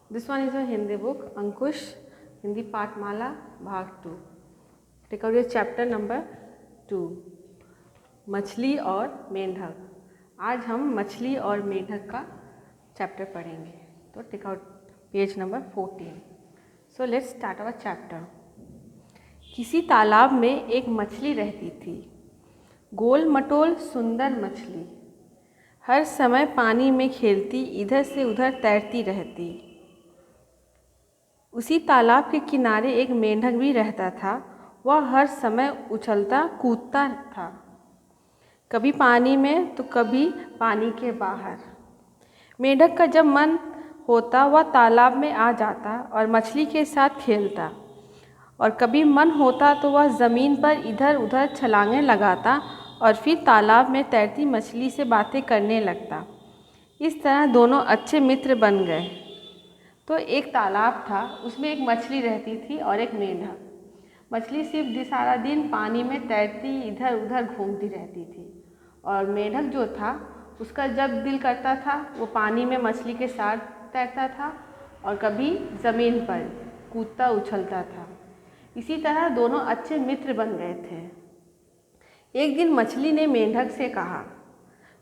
This one is a Hindi book, Ankush, Hindi Pathmala, Bhag 2. Take out your chapter number 2, मछली और मेंढक। आज हम मछली और मेंढक का चैप्टर पढ़ेंगे। तो take out page number 14. So let's start our chapter. किसी तालाब में एक मछली रहती थी, गोल मटोल सुंदर मछली। हर समय पानी में खेलती, इधर से उधर तैरती रहती। उसी तालाब के किनारे एक मेंढक भी रहता था। वह हर समय उछलता कूदता था, कभी पानी में तो कभी पानी के बाहर। मेंढक का जब मन होता वह तालाब में आ जाता और मछली के साथ खेलता, और कभी मन होता तो वह ज़मीन पर इधर उधर छलांगें लगाता और फिर तालाब में तैरती मछली से बातें करने लगता। इस तरह दोनों अच्छे मित्र बन गए। तो एक तालाब था, उसमें एक मछली रहती थी और एक मेंढक। मछली सिर्फ सारा दिन पानी में तैरती, इधर उधर घूमती रहती थी, और मेंढक जो था उसका जब दिल करता था वो पानी में मछली के साथ तैरता था और कभी ज़मीन पर कूदता उछलता था। इसी तरह दोनों अच्छे मित्र बन गए थे। एक दिन मछली ने मेंढक से कहा,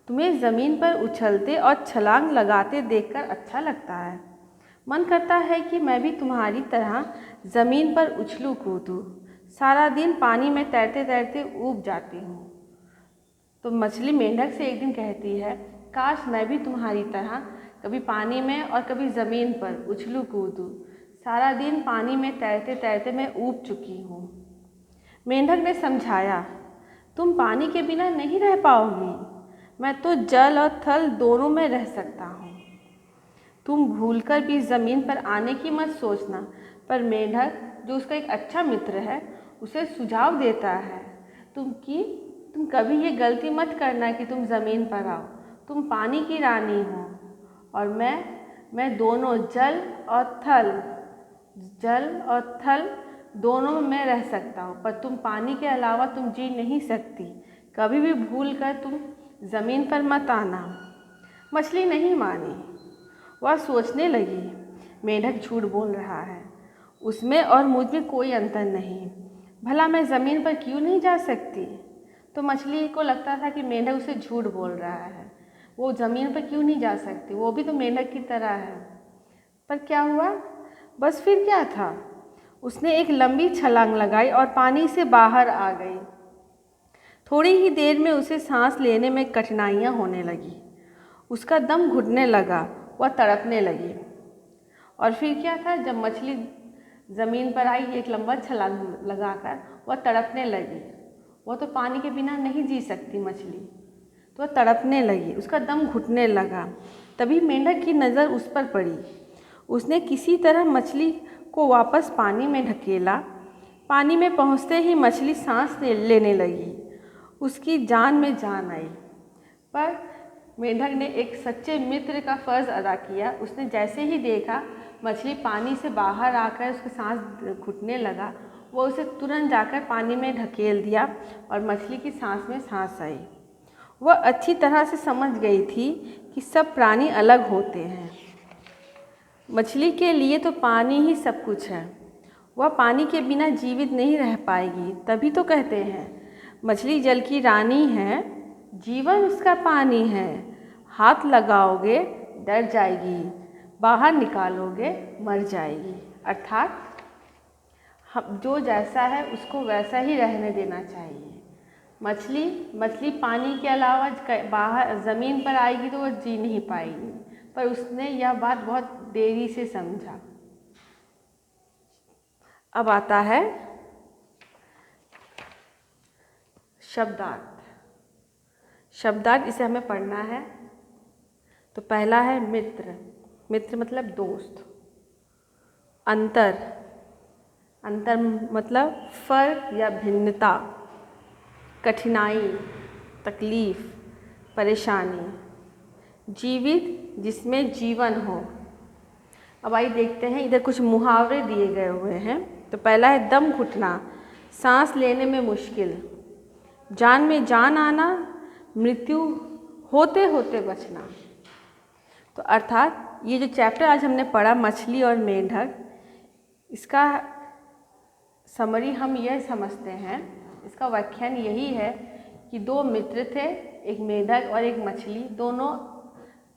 तुम्हें ज़मीन पर उछलते और छलांग लगाते देखकर अच्छा लगता है। मन करता है कि मैं भी तुम्हारी तरह ज़मीन पर उछलूँ कूदूँ। सारा दिन पानी में तैरते तैरते ऊब जाती हूँ। तो मछली मेंढक से एक दिन कहती है, काश मैं भी तुम्हारी तरह कभी पानी में और कभी ज़मीन पर उछलूँ कूदूँ। सारा दिन पानी में तैरते तैरते मैं ऊब चुकी हूँ। मेंढक ने समझाया, तुम पानी के बिना नहीं रह पाओगी। मैं तो जल और थल दोनों में रह सकता हूँ। तुम भूलकर भी ज़मीन पर आने की मत सोचना। पर मेंढक, जो उसका एक अच्छा मित्र है, उसे सुझाव देता है, तुम कभी ये गलती मत करना कि तुम ज़मीन पर आओ। तुम पानी की रानी हो और मैं दोनों जल और थल दोनों में रह सकता हूँ। पर तुम पानी के अलावा तुम जी नहीं सकती। कभी भी भूल कर तुम ज़मीन पर मत आना। मछली नहीं मानी। वह सोचने लगी, मेंढक झूठ बोल रहा है, उसमें और मुझ में कोई अंतर नहीं। भला मैं ज़मीन पर क्यों नहीं जा सकती। तो मछली को लगता था कि मेंढक उसे झूठ बोल रहा है, वो ज़मीन पर क्यों नहीं जा सकती, वो भी तो मेंढक की तरह है। पर क्या हुआ, बस फिर क्या था, उसने एक लंबी छलांग लगाई और पानी से बाहर आ गई। थोड़ी ही देर में उसे सांस लेने में कठिनाइयाँ होने लगी। उसका दम घुटने लगा, वह तड़पने लगी। और फिर क्या था, जब मछली ज़मीन पर आई एक लंबा छलांग लगाकर, वह तड़पने लगी। वह तो पानी के बिना नहीं जी सकती मछली, तो वह तड़पने लगी, उसका दम घुटने लगा। तभी मेंढक की नज़र उस पर पड़ी। उसने किसी तरह मछली को वापस पानी में ढकेला। पानी में पहुँचते ही मछली सांस लेने लगी। उसकी जान में जान आई। पर मेंढक ने एक सच्चे मित्र का फ़र्ज़ अदा किया। उसने जैसे ही देखा मछली पानी से बाहर आकर उसका सांस घुटने लगा, वो उसे तुरंत जाकर पानी में ढकेल दिया और मछली की सांस में सांस आई। वह अच्छी तरह से समझ गई थी कि सब प्राणी अलग होते हैं। मछली के लिए तो पानी ही सब कुछ है। वह पानी के बिना जीवित नहीं रह पाएगी। तभी तो कहते हैं, मछली जल की रानी है, जीवन उसका पानी है। हाथ लगाओगे डर जाएगी, बाहर निकालोगे मर जाएगी। अर्थात हम जो जैसा है उसको वैसा ही रहने देना चाहिए। मछली पानी के अलावा बाहर ज़मीन पर आएगी तो वह जी नहीं पाएगी। पर उसने यह बात बहुत देरी से समझा। अब आता है शब्दार्थ। इसे हमें पढ़ना है। तो पहला है मित्र। मित्र मतलब दोस्त। अंतर मतलब फर्क या भिन्नता। कठिनाई, तकलीफ, परेशानी। जीवित, जिसमें जीवन हो। अब आइए देखते हैं, इधर कुछ मुहावरे दिए गए हुए हैं। तो पहला है दम घुटना, सांस लेने में मुश्किल। जान में जान आना, मृत्यु होते होते बचना। तो अर्थात ये जो चैप्टर आज हमने पढ़ा मछली और मेंढक, इसका समरी हम यह समझते हैं, इसका व्याख्यान यही है कि दो मित्र थे, एक मेंढक और एक मछली, दोनों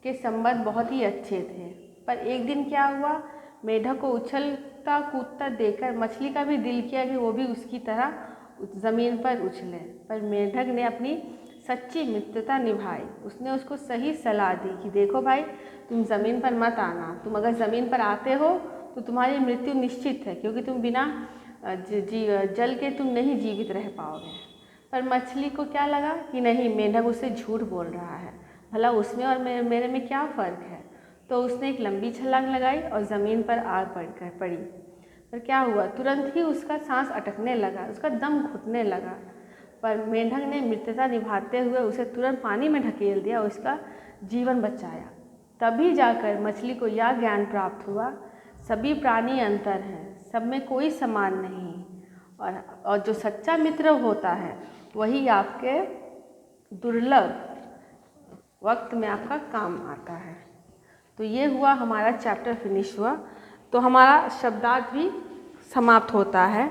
के संबंध बहुत ही अच्छे थे। पर एक दिन क्या हुआ, मेंढक को उछलता कूदता देखकर मछली का भी दिल किया कि वो भी उसकी तरह ज़मीन पर उछले। पर मेंढक ने अपनी सच्ची मित्रता निभाई। उसने उसको सही सलाह दी कि देखो भाई, तुम ज़मीन पर मत आना, तुम अगर ज़मीन पर आते हो तो तुम्हारी मृत्यु निश्चित है, क्योंकि तुम बिना जल के तुम नहीं जीवित रह पाओगे। पर मछली को क्या लगा कि नहीं, मेंढक उससे झूठ बोल रहा है, भला उसमें और मेरे में क्या फ़र्क है। तो उसने एक लंबी छलांग लगाई और ज़मीन पर आ पड़ी। पर क्या हुआ, तुरंत ही उसका सांस अटकने लगा, उसका दम घुटने लगा। पर मेंढक ने मित्रता निभाते हुए उसे तुरंत पानी में ढकेल दिया, उसका जीवन बचाया। तभी जाकर मछली को यह ज्ञान प्राप्त हुआ, सभी प्राणी अंतर हैं, सब में कोई समान नहीं। और जो सच्चा मित्र होता है वही आपके दुर्लभ वक्त में आपका काम आता है। तो ये हुआ हमारा चैप्टर फिनिश हुआ, तो हमारा शब्दार्थ भी समाप्त होता है।